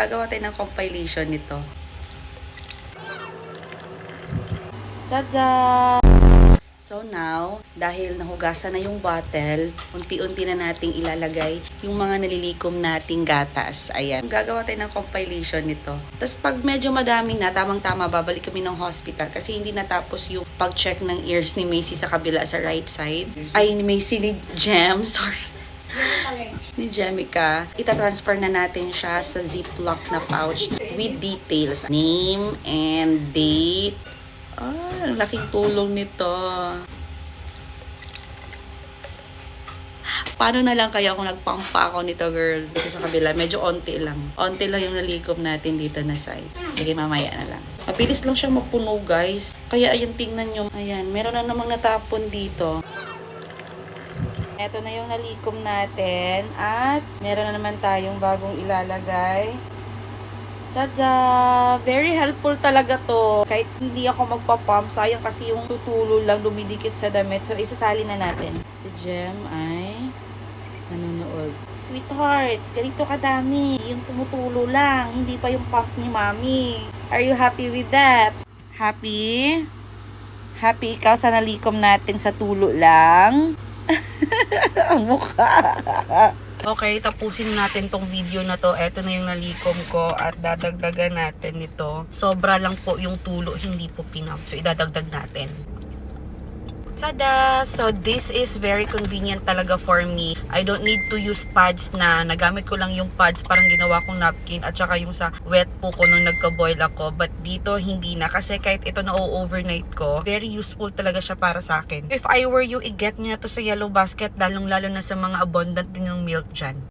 Gagawa tayo ng compilation nito. Tada! So now, dahil nahugasan na yung bottle, unti-unti na nating ilalagay yung mga nalilikom nating gatas. Ayan. Gagawa tayo ng compilation nito. Tapos pag medyo madami na, tamang-tama, babalik kami ng hospital kasi hindi natapos yung pag-check ng ears ni Macy sa kabila sa right side. Ay, ni Macy, ni Jem, sorry. Ni Jemica. Ita-transfer na natin siya sa ziplock na pouch with details. Name and date. Ang laking tulong nito. Paano na lang kaya kung nagpampa ako nito, girl? Dito sa kabila, medyo onti lang. Onti lang yung nalikom natin dito na side. Sige, mamaya na lang. Mabilis lang siya mapuno, guys. Kaya ayun, tingnan nyo. Ayan, meron na namang natapon dito. Ito na yung nalikom natin. At meron na naman tayong bagong ilalagay. Tada! Very helpful talaga to. Kahit hindi ako magpapump, sayang kasi yung tutulo lang dumidikit sa damit. So, isasali na natin. Si Jem ay nanonood. Sweetheart, ganito kadami. Yung tumutulo lang. Hindi pa yung pump ni Mommy. Are you happy with that? Happy? Happy ikaw sa nalikom natin sa tulo lang? Ang mukha. Okay, tapusin natin tong video na to. Ito na yung nalikom ko at dadagdagan natin nito. Sobra lang po yung tulo, hindi po pinump. So, idadagdag natin. Tada! So, this is very convenient talaga for me. I don't need to use pads na nagamit ko lang yung pads, parang ginawa kong napkin at saka yung sa wet po ko nung nagka-boil ako. But dito, hindi na. Kasi kahit ito na overnight ko, very useful talaga siya para sa akin. If I were you, i-get niya to sa yellow basket, lalong-lalo na sa mga abundant din ng milk dyan.